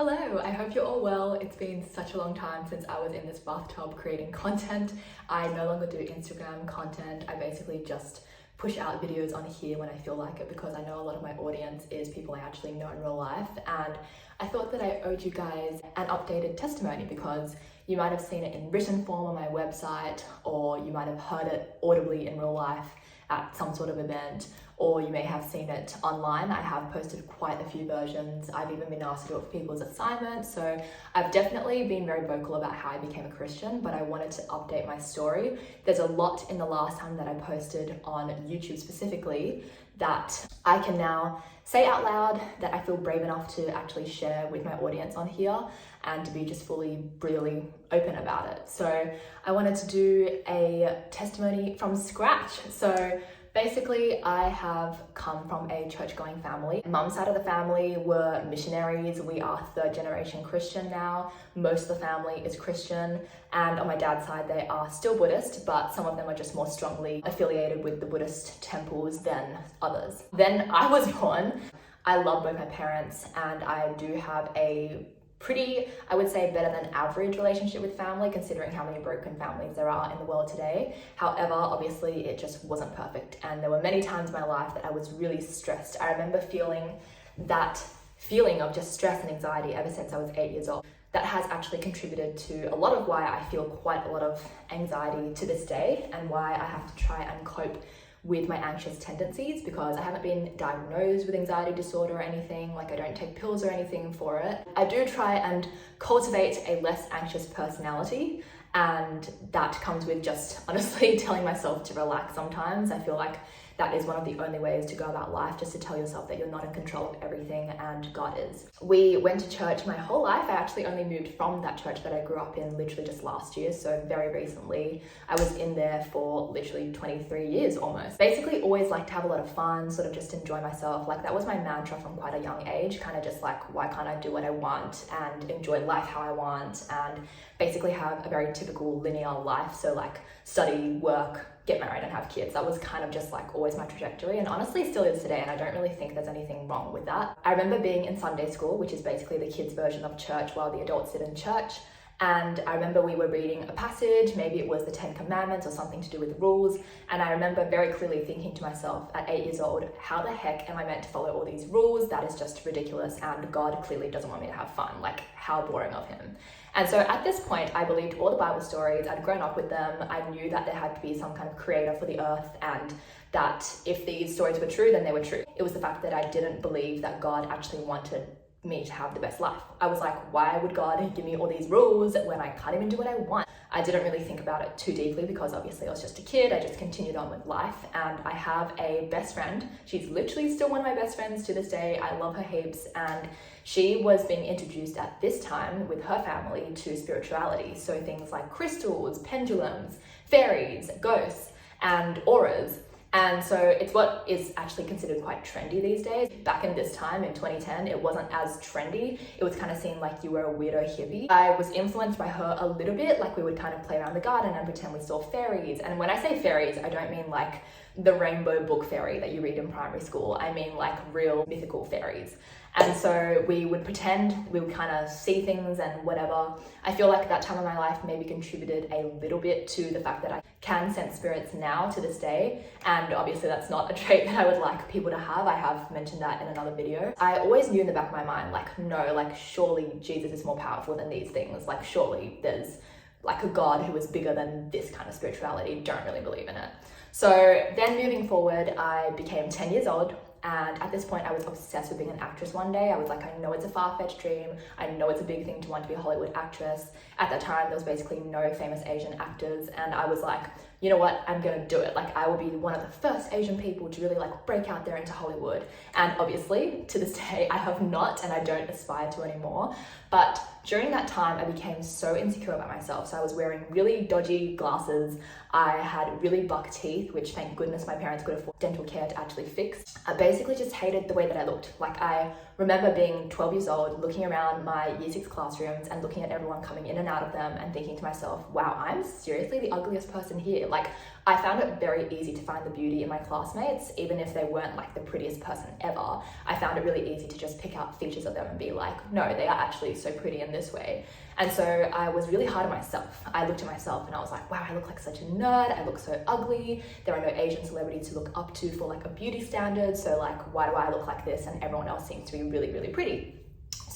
Hello, I hope you're all well. It's been such a long time since I was in this bathtub creating content. I no longer do Instagram content. I basically just push out videos on here when I feel like it because I know a lot of my audience is people I actually know in real life, and I thought that I owed you guys an updated testimony because you might have seen it in written form on my website, or you might have heard it audibly in real life at some sort of event, or you may have seen it online. I have posted quite a few versions. I've even been asked to do it for people's assignments. So I've definitely been very vocal about how I became a Christian, but I wanted to update my story. There's a lot in the last time that I posted on YouTube specifically that I can now say out loud, that I feel brave enough to actually share with my audience on here and to be just fully, really open about it. So I wanted to do a testimony from scratch. So basically, I have come from a church-going family. Mum's side of the family were missionaries. We are third generation Christian now. Most of the family is Christian. And on my dad's side, they are still Buddhist, but some of them are just more strongly affiliated with the Buddhist temples than others. Then I was born. I love both my parents, and I do have a pretty, I would say, better than average relationship with family, considering how many broken families there are in the world today. However, obviously it just wasn't perfect, and there were many times in my life that I was really stressed. I remember feeling that feeling of just stress and anxiety ever since I was 8 years old. That has actually contributed to a lot of why I feel quite a lot of anxiety to this day, and why I have to try and cope with my anxious tendencies, because I haven't been diagnosed with anxiety disorder or anything. Like, I don't take pills or anything for it. I do try and cultivate a less anxious personality, and that comes with just honestly telling myself to relax sometimes. I feel like that is one of the only ways to go about life, just to tell yourself that you're not in control of everything and God is. We went to church my whole life. I actually only moved from that church that I grew up in literally just last year, so very recently. I was in there for literally 23 years almost. Basically always like to have a lot of fun, sort of just enjoy myself. Like, that was my mantra from quite a young age, kind of just like, why can't I do what I want and enjoy life how I want, and basically have a very typical linear life. So like study, work, get married and have kids. That was kind of just like always my trajectory, and honestly still is today, and I don't really think there's anything wrong with that. I remember being in Sunday school, which is basically the kids' version of church while the adults sit in church, and I remember we were reading a passage, maybe it was the 10 Commandments or something to do with rules, and I remember very clearly thinking to myself at 8 years old, how the heck am I meant to follow all these rules? That is just ridiculous, and God clearly doesn't want me to have fun. Like, how boring of him. And so at this point, I believed all the Bible stories. I'd grown up with them. I knew that there had to be some kind of creator for the earth, and that if these stories were true, then they were true. It was the fact that I didn't believe that God actually wanted me to have the best life. I was like, why would God give me all these rules when I can't even do what I want? I didn't really think about it too deeply because obviously I was just a kid. I just continued on with life, and I have a best friend. She's literally still one of my best friends to this day. I love her heaps, and she was being introduced at this time with her family to spirituality. So things like crystals, pendulums, fairies, ghosts, and auras. And so it's what is actually considered quite trendy these days. Back in this time in 2010, it wasn't as trendy. It was kind of seen like you were a weirdo hippie. I was influenced by her a little bit. Like, we would kind of play around the garden and pretend we saw fairies. And when I say fairies, I don't mean like the rainbow book fairy that you read in primary school. I mean like real mythical fairies. And so we would pretend, we would kind of see things and whatever. I feel like that time of my life maybe contributed a little bit to the fact that I can sense spirits now to this day. And obviously that's not a trait that I would like people to have. I have mentioned that in another video. I always knew in the back of my mind, like, no, like surely Jesus is more powerful than these things. Like, surely there's like a God who is bigger than this kind of spirituality. Don't really believe in it. So then moving forward, I became 10 years old. And at this point, I was obsessed with being an actress one day. I was like, I know it's a far-fetched dream. I know it's a big thing to want to be a Hollywood actress. At that time, there was basically no famous Asian actors. And I was like, you know what, I'm gonna do it. Like, I will be one of the first Asian people to really like break out there into Hollywood. And obviously, to this day, I have not, and I don't aspire to anymore. But during that time, I became so insecure about myself. So I was wearing really dodgy glasses. I had really buck teeth, which thank goodness my parents could afford dental care to actually fix. I basically just hated the way that I looked. Like, I remember being 12 years old, looking around my year 6 classrooms and looking at everyone coming in and out of them and thinking to myself, wow, I'm seriously the ugliest person here. Like, I found it very easy to find the beauty in my classmates, even if they weren't like the prettiest person ever. I found it really easy to just pick out features of them and be like, no, they are actually so pretty in this way. And so I was really hard on myself. I looked at myself and I was like, wow, I look like such a nerd. I look so ugly. There are no Asian celebrities to look up to for like a beauty standard. So like, why do I look like this? And everyone else seems to be really, really pretty.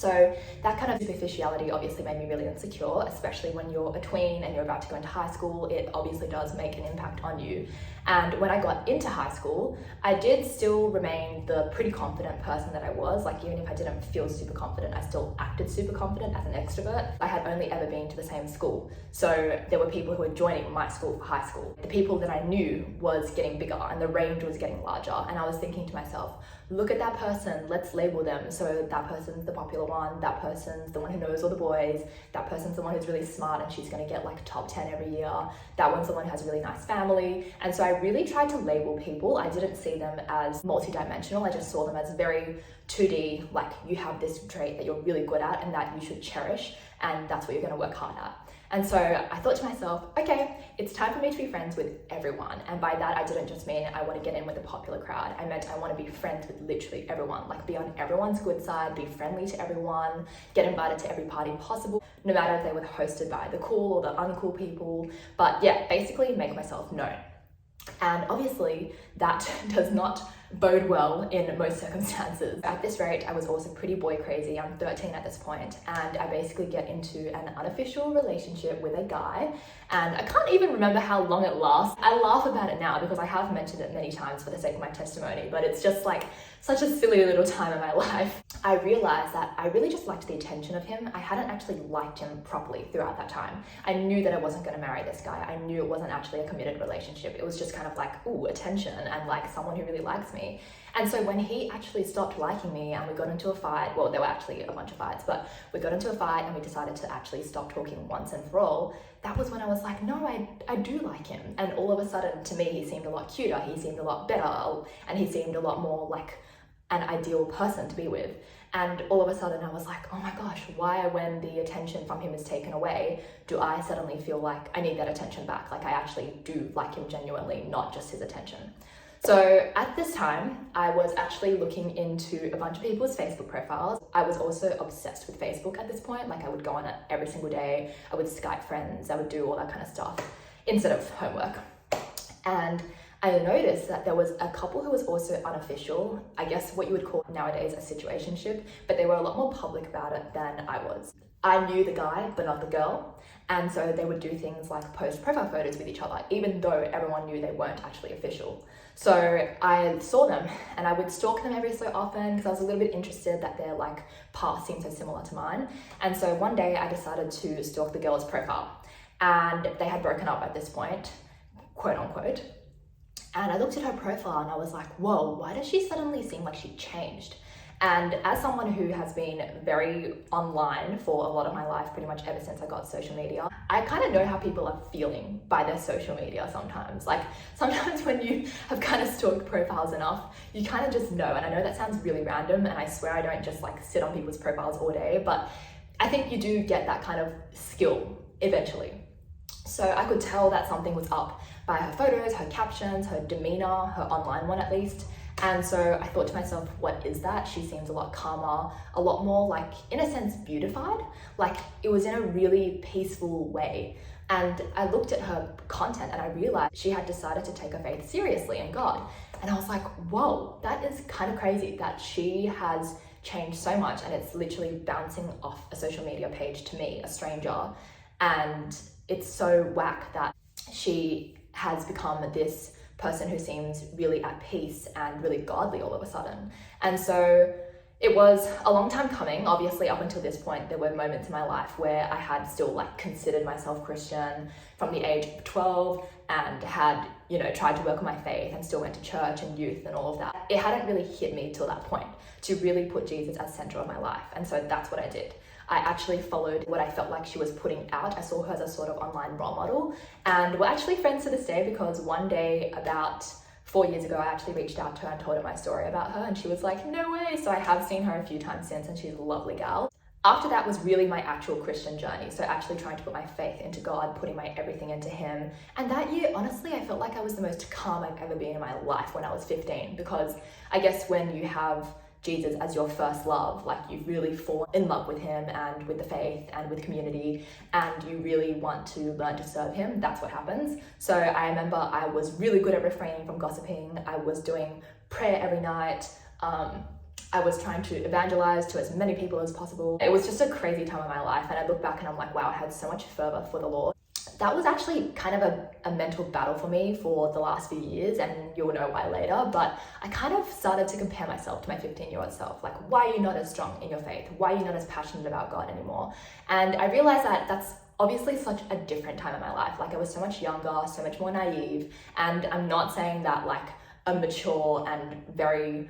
So that kind of superficiality obviously made me really insecure, especially when you're a tween and you're about to go into high school. It obviously does make an impact on you. And when I got into high school, I did still remain the pretty confident person that I was. Like, even if I didn't feel super confident, I still acted super confident as an extrovert. I had only ever been to the same school. So there were people who were joining my school for high school. The people that I knew was getting bigger and the range was getting larger. And I was thinking to myself, look at that person, let's label them. So that person's the popular one, that person's the one who knows all the boys, that person's the one who's really smart and she's gonna get like top 10 every year, that one's the one who has a really nice family. And so I really tried to label people. I didn't see them as multi-dimensional, I just saw them as very 2D, like you have this trait that you're really good at and that you should cherish, and that's what you're gonna work hard at. And so I thought to myself, okay, it's time for me to be friends with everyone. And by that, I didn't just mean I want to get in with the popular crowd. I meant I want to be friends with literally everyone, like be on everyone's good side, be friendly to everyone, get invited to every party possible, no matter if they were hosted by the cool or the uncool people. But yeah, basically make myself known. And obviously that does not bode well in most circumstances. At this rate, I was also pretty boy crazy. I'm 13 at this point, and I basically get into an unofficial relationship with a guy, and I can't even remember how long it lasts. I laugh about it now because I have mentioned it many times for the sake of my testimony, but it's just like such a silly little time in my life. I realized that I really just liked the attention of him. I hadn't actually liked him properly throughout that time. I knew that I wasn't going to marry this guy. I knew it wasn't actually a committed relationship. It was just kind of like, ooh, attention and like someone who really likes me. And so when he actually stopped liking me and we got into a fight, well, there were actually a bunch of fights, but we got into a fight and we decided to actually stop talking once and for all, that was when I was like, no, I do like him. And all of a sudden, to me, he seemed a lot cuter, he seemed a lot better, and he seemed a lot more like an ideal person to be with. And all of a sudden I was like, oh my gosh, why when the attention from him is taken away, do I suddenly feel like I need that attention back? Like I actually do like him genuinely, not just his attention. So at this time, I was actually looking into a bunch of people's Facebook profiles. I was also obsessed with Facebook at this point. Like I would go on it every single day. I would Skype friends, I would do all that kind of stuff instead of homework. And I noticed that there was a couple who was also unofficial, I guess what you would call nowadays a situationship, but they were a lot more public about it than I was. I knew the guy, but not the girl. And so they would do things like post profile photos with each other, even though everyone knew they weren't actually official. So I saw them and I would stalk them every so often because I was a little bit interested that their like path seemed so similar to mine. And so one day I decided to stalk the girl's profile, and they had broken up at this point, quote unquote. And I looked at her profile and I was like, whoa, why does she suddenly seem like she changed? And as someone who has been very online for a lot of my life, pretty much ever since I got social media, I kind of know how people are feeling by their social media sometimes. Like sometimes when you have kind of stalked profiles enough, you kind of just know. And I know that sounds really random, and I swear I don't just like sit on people's profiles all day, but I think you do get that kind of skill eventually. So I could tell that something was up by her photos, her captions, her demeanor, her online one at least. And so I thought to myself, what is that? She seems a lot calmer, a lot more like, in a sense, beautified. Like it was in a really peaceful way. And I looked at her content and I realized she had decided to take her faith seriously in God. And I was like, whoa, that is kind of crazy that she has changed so much and it's literally bouncing off a social media page to me, a stranger. And it's so whack that she has become this person who seems really at peace and really godly all of a sudden. And so it was a long time coming. Obviously, up until this point, there were moments in my life where I had still like considered myself Christian from the age of 12 and had, tried to work on my faith and still went to church and youth and all of that. It hadn't really hit me till that point to really put Jesus as center of my life. And so that's what I did. I actually followed what I felt like she was putting out. I saw her as a sort of online role model, and we're actually friends to this day because one day about 4 years ago, I actually reached out to her and told her my story about her, and she was like, no way. So I have seen her a few times since, and she's a lovely gal. After that was really my actual Christian journey. So actually trying to put my faith into God, putting my everything into Him. And that year, honestly, I felt like I was the most calm I've ever been in my life when I was 15, because I guess when you have Jesus as your first love, like you really fall in love with Him and with the faith and with community, and you really want to learn to serve Him, that's what happens. So I remember I was really good at refraining from gossiping. I was doing prayer every night. I was trying to evangelize to as many people as possible. It was just a crazy time of my life, and I look back and I'm like, wow, I had so much fervor for the Lord. That was actually kind of a mental battle for me for the last few years, and you'll know why later, but I kind of started to compare myself to my 15-year-old self. Like, why are you not as strong in your faith? Why are you not as passionate about God anymore? And I realized that that's obviously such a different time in my life. Like, I was so much younger, so much more naive, and I'm not saying that like a mature and very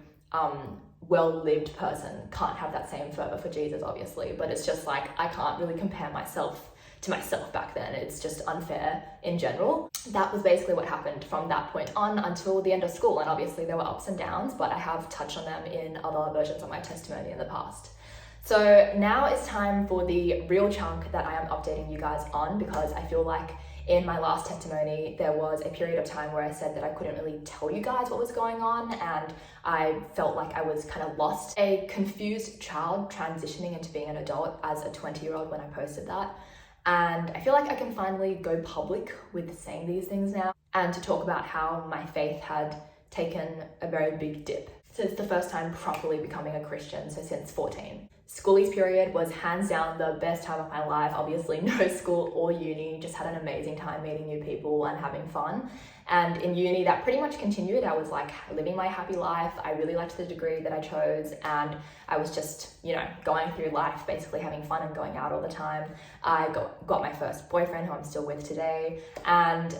well-lived person can't have that same fervor for Jesus, obviously, but it's just like I can't really compare myself to myself back then. It's just unfair in general. That was basically what happened from that point on until the end of school, and obviously there were ups and downs, but I have touched on them in other versions of my testimony in the past. So now it's time for the real chunk that I am updating you guys on, because I feel like in my last testimony, there was a period of time where I said that I couldn't really tell you guys what was going on, and I felt like I was kind of lost. A confused child transitioning into being an adult as a 20-year-old when I posted that. And I feel like I can finally go public with saying these things now, and to talk about how my faith had taken a very big dip since the first time properly becoming a Christian, so since 14. Schoolies period was hands down the best time of my life. Obviously no school or uni, just had an amazing time meeting new people and having fun. And in uni that pretty much continued. I was like living my happy life. I really liked the degree that I chose, and I was just, you know, going through life, basically having fun and going out all the time. I got my first boyfriend, who I'm still with today, and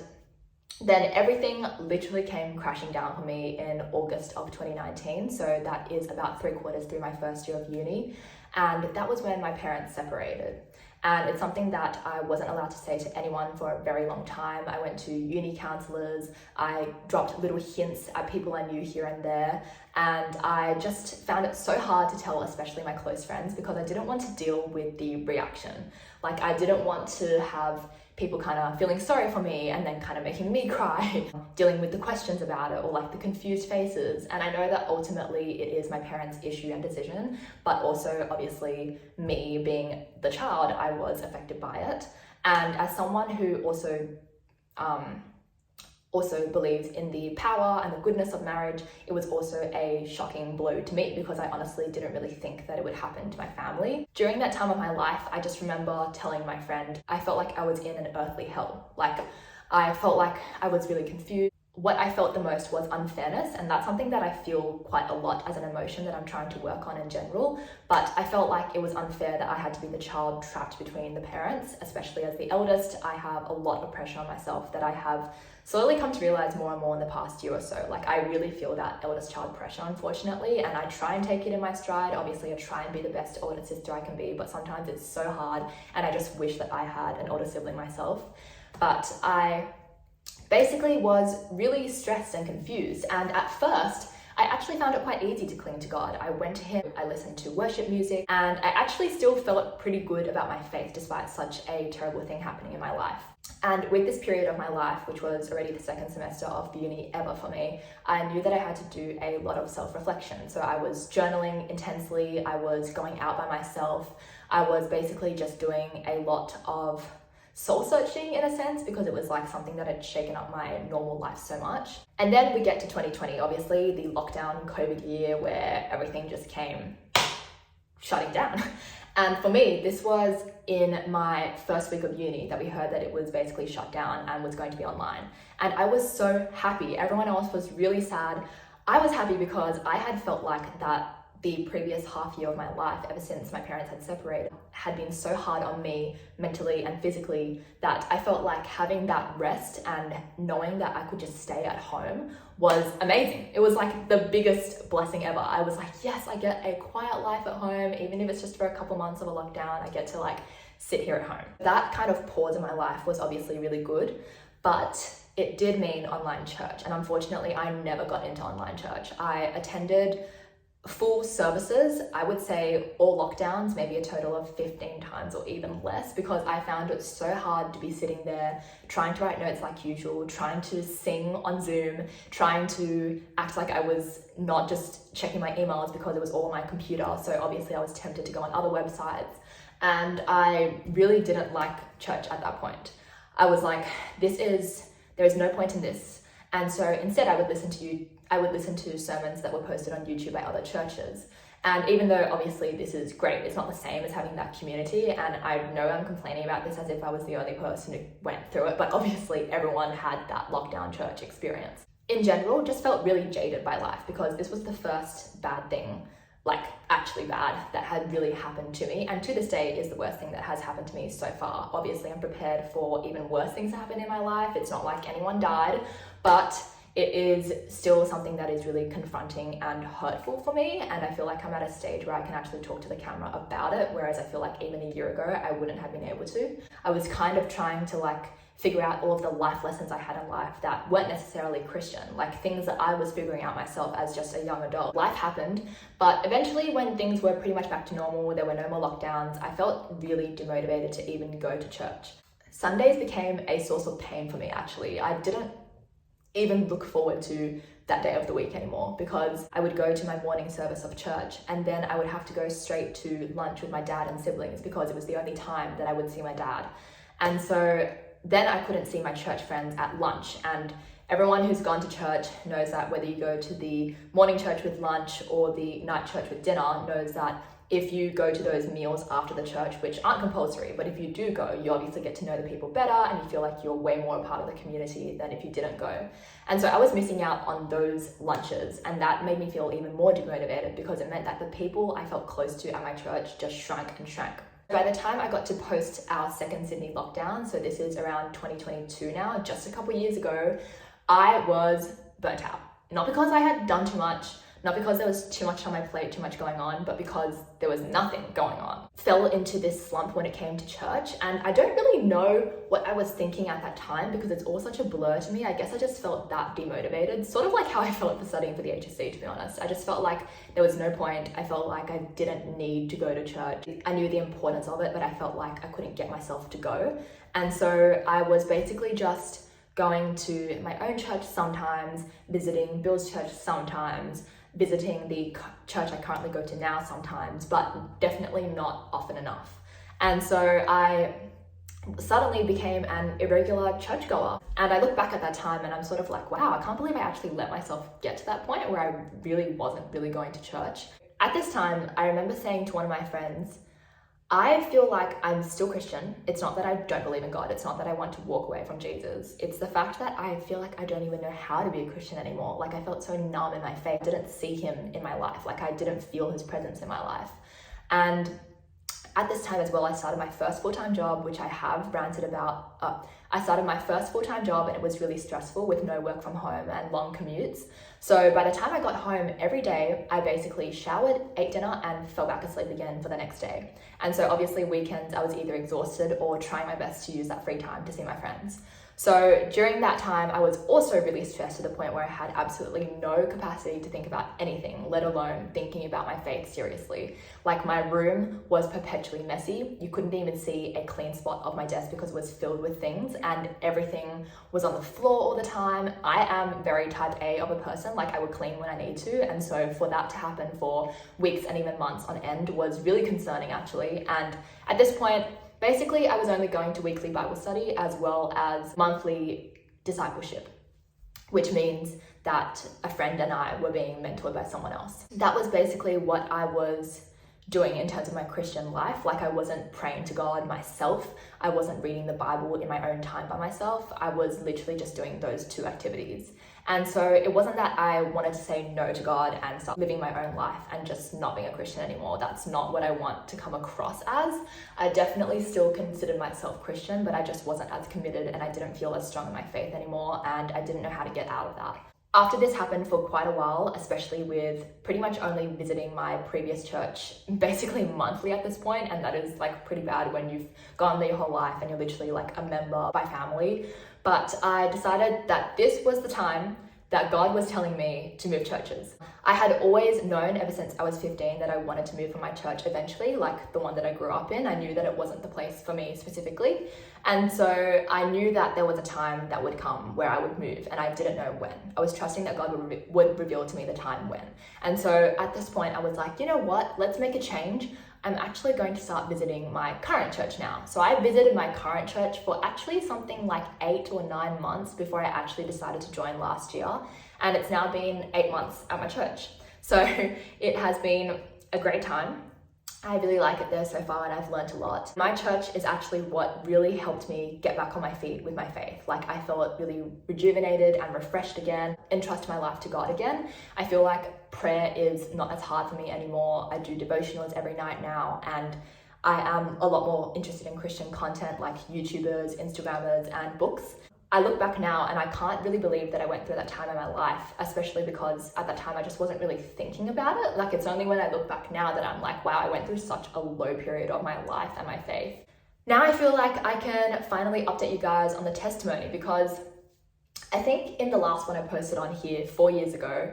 then everything literally came crashing down for me in August of 2019. So that is about 3/4 through my first year of uni. And that was when my parents separated. And it's something that I wasn't allowed to say to anyone for a very long time. I went to uni counselors. I dropped little hints at people I knew here and there. And I just found it so hard to tell, especially my close friends, because I didn't want to deal with the reaction. Like, I didn't want to have people kind of feeling sorry for me and then kind of making me cry, dealing with the questions about it, or like the confused faces. And I know that ultimately it is my parents' issue and decision, but also obviously me being the child, I was affected by it. And as someone who also believes in the power and the goodness of marriage, it was also a shocking blow to me, because I honestly didn't really think that it would happen to my family. During that time of my life, I just remember telling my friend, I felt like I was in an earthly hell. Like, I felt like I was really confused. What I felt the most was unfairness, and that's something that I feel quite a lot as an emotion that I'm trying to work on in general. But I felt like it was unfair that I had to be the child trapped between the parents, especially as the eldest. I have a lot of pressure on myself that I have slowly come to realize more and more in the past year or so. Like, I really feel that eldest child pressure, unfortunately, and I try and take it in my stride. Obviously, I try and be the best older sister I can be, but sometimes it's so hard, and I just wish that I had an older sibling myself. But I basically was really stressed and confused, and at first I actually found it quite easy to cling to God. I went to Him, I listened to worship music, and I actually still felt pretty good about my faith despite such a terrible thing happening in my life. And with this period of my life, which was already the second semester of uni ever for me, I knew that I had to do a lot of self-reflection. So I was journaling intensely, I was going out by myself, I was basically just doing a lot of soul searching in a sense, because it was like something that had shaken up my normal life so much. And then we get to 2020, obviously the lockdown COVID year where everything just came shutting down. And for me, this was in my first week of uni that we heard that it was basically shut down and was going to be online. And I was so happy. Everyone else was really sad. I was happy because I had felt like that the previous half year of my life, ever since my parents had separated, had been so hard on me mentally and physically that I felt like having that rest and knowing that I could just stay at home was amazing. It was like the biggest blessing ever. I was like, yes, I get a quiet life at home, even if it's just for a couple months of a lockdown, I get to like sit here at home. That kind of pause in my life was obviously really good, but it did mean online church. And unfortunately, I never got into online church. I attended full services, I would say all lockdowns, maybe a total of 15 times or even less, because I found it so hard to be sitting there trying to write notes like usual, trying to sing on Zoom, trying to act like I was not just checking my emails because it was all on my computer. So obviously I was tempted to go on other websites, and I really didn't like church at that point. I was like, there is no point in this. And so instead I would listen to sermons that were posted on YouTube by other churches. And even though obviously this is great, it's not the same as having that community. And I know I'm complaining about this as if I was the only person who went through it, but obviously everyone had that lockdown church experience. In general, just felt really jaded by life because this was the first bad thing, like actually bad, that had really happened to me. And to this day is the worst thing that has happened to me so far. Obviously I'm prepared for even worse things to happen in my life. It's not like anyone died, but it is still something that is really confronting and hurtful for me. And I feel like I'm at a stage where I can actually talk to the camera about it. Whereas I feel like even a year ago, I wouldn't have been able to. I was kind of trying to figure out all of the life lessons I had in life that weren't necessarily Christian, like things that I was figuring out myself as just a young adult. Life happened, but eventually when things were pretty much back to normal, there were no more lockdowns, I felt really demotivated to even go to church. Sundays became a source of pain for me, actually. I didn't even look forward to that day of the week anymore, because I would go to my morning service of church and then I would have to go straight to lunch with my dad and siblings because it was the only time that I would see my dad. And so then I couldn't see my church friends at lunch. And everyone who's gone to church knows that whether you go to the morning church with lunch or the night church with dinner, knows that if you go to those meals after the church, which aren't compulsory, but if you do go, you obviously get to know the people better and you feel like you're way more a part of the community than if you didn't go. And so I was missing out on those lunches, and that made me feel even more demotivated because it meant that the people I felt close to at my church just shrank and shrank. By the time I got to post our second Sydney lockdown, so this is around 2022 now, just a couple of years ago, I was burnt out. Not because I had done too much, not because there was too much on my plate, too much going on, but because there was nothing going on. Fell into this slump when it came to church, and I don't really know what I was thinking at that time because it's all such a blur to me. I guess I just felt that demotivated, sort of like how I felt for studying for the HSC, to be honest. I just felt like there was no point. I felt like I didn't need to go to church. I knew the importance of it, but I felt like I couldn't get myself to go. And so I was basically just going to my own church sometimes, visiting Bill's church sometimes, visiting the church I currently go to now sometimes, but definitely not often enough. And so I suddenly became an irregular churchgoer. And I look back at that time and I'm sort of like, wow, I can't believe I actually let myself get to that point where I really wasn't really going to church. At this time, I remember saying to one of my friends, I feel like I'm still Christian. It's not that I don't believe in God. It's not that I want to walk away from Jesus. It's the fact that I feel like I don't even know how to be a Christian anymore. Like I felt so numb in my faith. I didn't see him in my life. Like I didn't feel his presence in my life. And at this time as well, I started my first full-time job, which I have ranted about. I started my first full-time job and it was really stressful with no work from home and long commutes. So by the time I got home every day, I basically showered, ate dinner and fell back asleep again for the next day. And so obviously weekends, I was either exhausted or trying my best to use that free time to see my friends. So during that time, I was also really stressed to the point where I had absolutely no capacity to think about anything, let alone thinking about my faith seriously. Like my room was perpetually messy. You couldn't even see a clean spot of my desk because it was filled with things and everything was on the floor all the time. I am very type A of a person, like I would clean when I need to. And so for that to happen for weeks and even months on end was really concerning actually. And at this point, basically, I was only going to weekly Bible study as well as monthly discipleship, which means that a friend and I were being mentored by someone else. That was basically what I was doing in terms of my Christian life. Like I wasn't praying to God myself. I wasn't reading the Bible in my own time by myself. I was literally just doing those two activities. And so it wasn't that I wanted to say no to God and start living my own life and just not being a Christian anymore. That's not what I want to come across as. I definitely still considered myself Christian, but I just wasn't as committed and I didn't feel as strong in my faith anymore and I didn't know how to get out of that. After this happened for quite a while, especially with pretty much only visiting my previous church basically monthly at this point, and that is like pretty bad when you've gone there your whole life and you're literally like a member by family. But I decided that this was the time that God was telling me to move churches. I had always known ever since I was 15 that I wanted to move from my church eventually, like the one that I grew up in. I knew that it wasn't the place for me specifically. And so I knew that there was a time that would come where I would move, and I didn't know when. I was trusting that God would reveal to me the time when. And so at this point I was like, you know what, let's make a change. I'm actually going to start visiting my current church now. So I visited my current church for actually something like 8 or 9 months before I actually decided to join last year. And it's now been 8 months at my church. So it has been a great time. I really like it there so far, and I've learned a lot. My church is actually what really helped me get back on my feet with my faith. Like, I felt really rejuvenated and refreshed again, entrust my life to God again. I feel like prayer is not as hard for me anymore. I do devotionals every night now, and I am a lot more interested in Christian content like YouTubers, Instagrammers, and books. I look back now and I can't really believe that I went through that time in my life, especially because at that time I just wasn't really thinking about it. Like, it's only when I look back now that I'm like, wow, I went through such a low period of my life and my faith. Now I feel like I can finally update you guys on the testimony, because I think in the last one I posted on here 4 years ago,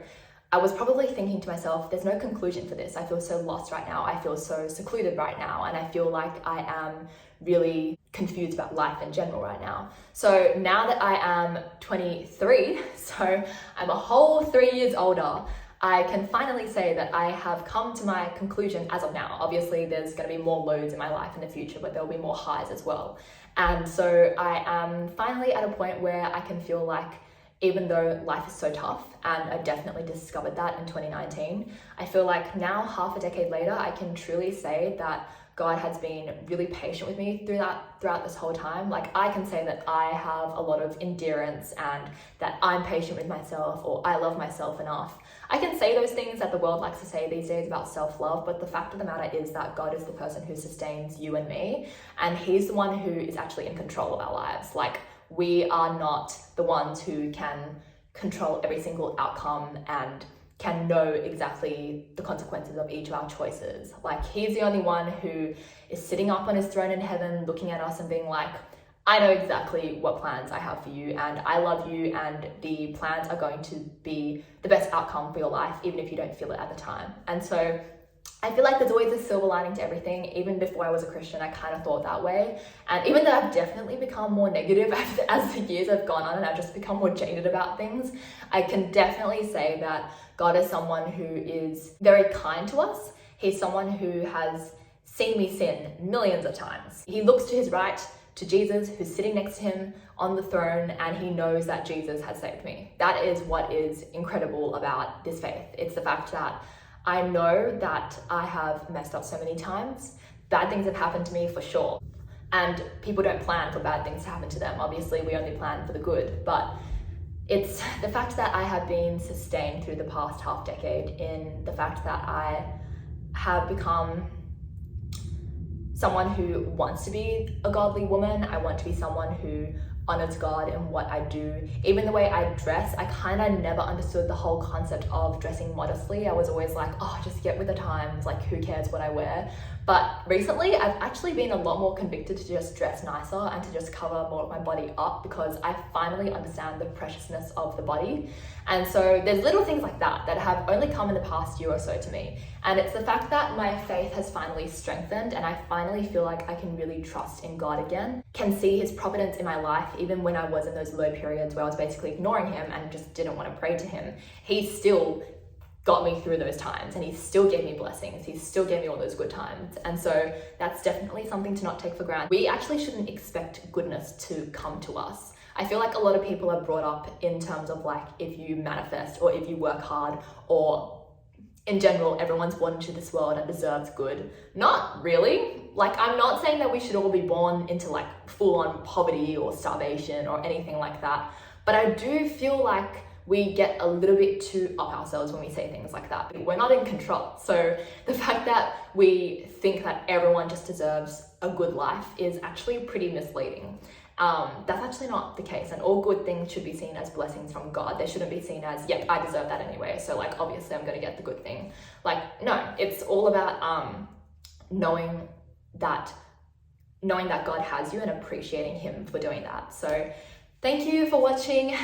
I was probably thinking to myself, there's no conclusion for this. I feel so lost right now. I feel so secluded right now. And I feel like I am really confused about life in general right now. So now that I am 23, so I'm a whole 3 years older, I can finally say that I have come to my conclusion as of now. Obviously, there's going to be more lows in my life in the future, but there'll be more highs as well. And so I am finally at a point where I can feel like, even though life is so tough, and I definitely discovered that in 2019, I feel like now, half a decade later, I can truly say that God has been really patient with me throughout this whole time. Like, I can say that I have a lot of endurance and that I'm patient with myself, or I love myself enough. I can say those things that the world likes to say these days about self-love, but the fact of the matter is that God is the person who sustains you and me, and He's the one who is actually in control of our lives. Like, we are not the ones who can control every single outcome and can know exactly the consequences of each of our choices. Like, He's the only one who is sitting up on His throne in heaven, looking at us and being like, I know exactly what plans I have for you, and I love you, and the plans are going to be the best outcome for your life, even if you don't feel it at the time. And so I feel like there's always a silver lining to everything. Even before I was a Christian, I kind of thought that way. And even though I've definitely become more negative as the years have gone on and I've just become more jaded about things, I can definitely say that God is someone who is very kind to us. He's someone who has seen me sin millions of times. He looks to His right, to Jesus, who's sitting next to Him on the throne, and He knows that Jesus has saved me. That is what is incredible about this faith. It's the fact that I know that I have messed up so many times. Bad things have happened to me for sure. And people don't plan for bad things to happen to them. Obviously, we only plan for the good. But it's the fact that I have been sustained through the past half decade, in the fact that I have become someone who wants to be a godly woman. I want to be someone who honors God in what I do. Even the way I dress, I kind of never understood the whole concept of dressing modestly. I was always like, oh, just get with the times, like, who cares what I wear? But recently, I've actually been a lot more convicted to just dress nicer and to just cover more of my body up, because I finally understand the preciousness of the body. And so there's little things like that that have only come in the past year or so to me. And it's the fact that my faith has finally strengthened, and I finally feel like I can really trust in God again, can see His providence in my life, even when I was in those low periods where I was basically ignoring Him and just didn't want to pray to Him. He still got me through those times, and He still gave me blessings. He still gave me all those good times. And so that's definitely something to not take for granted. We actually shouldn't expect goodness to come to us. I feel like a lot of people are brought up in terms of, like, if you manifest or if you work hard, or in general, everyone's born into this world and deserves good. Not really. Like, I'm not saying that we should all be born into, like, full-on poverty or starvation or anything like that. But I do feel like we get a little bit too up ourselves when we say things like that. We're not in control. So the fact that we think that everyone just deserves a good life is actually pretty misleading. That's actually not the case, and all good things should be seen as blessings from God. They shouldn't be seen as, yep, I deserve that anyway, so, like, obviously I'm going to get the good thing. Like, no, it's all about knowing that God has you and appreciating Him for doing that. So thank you for watching.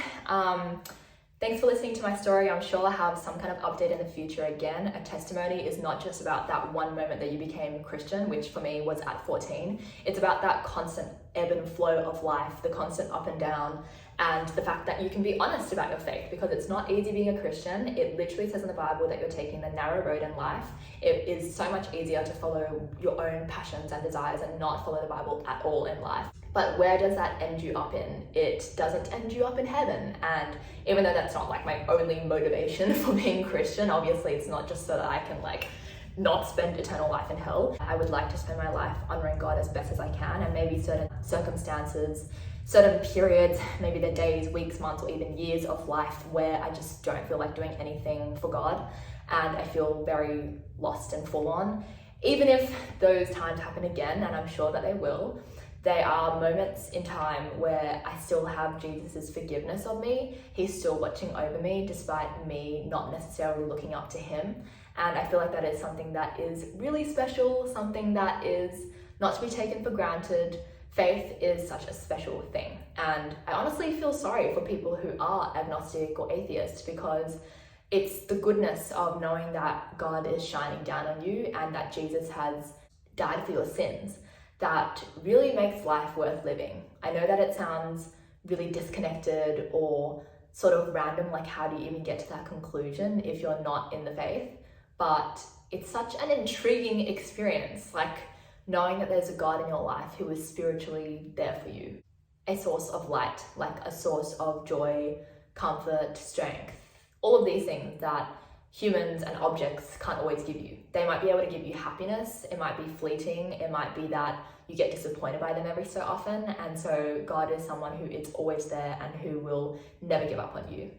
Thanks for listening to my story. I'm sure I'll have some kind of update in the future again. A testimony is not just about that one moment that you became a Christian, which for me was at 14. It's about that constant ebb and flow of life, the constant up and down, and the fact that you can be honest about your faith, because it's not easy being a Christian. It literally says in the Bible that you're taking the narrow road in life. It is so much easier to follow your own passions and desires and not follow the Bible at all in life. But where does that end you up in? It doesn't end you up in heaven. And even though that's not like my only motivation for being Christian, obviously it's not just so that I can like not spend eternal life in hell. I would like to spend my life honoring God as best as I can, and maybe certain circumstances, certain periods, maybe the days, weeks, months, or even years of life where I just don't feel like doing anything for God and I feel very lost and full on. Even if those times happen again, and I'm sure that they will, they are moments in time where I still have Jesus's forgiveness of me. He's still watching over me despite me not necessarily looking up to him. And I feel like that is something that is really special, something that is not to be taken for granted. Faith is such a special thing. And I honestly feel sorry for people who are agnostic or atheist, because it's the goodness of knowing that God is shining down on you and that Jesus has died for your sins that really makes life worth living. I know that it sounds really disconnected or sort of random, like how do you even get to that conclusion if you're not in the faith? But it's such an intriguing experience, like knowing that there's a God in your life who is spiritually there for you, a source of light, like a source of joy, comfort, strength, all of these things that humans and objects can't always give you. They might be able to give you happiness, it might be fleeting, it might be that you get disappointed by them every so often, and so God is someone who is always there and who will never give up on you.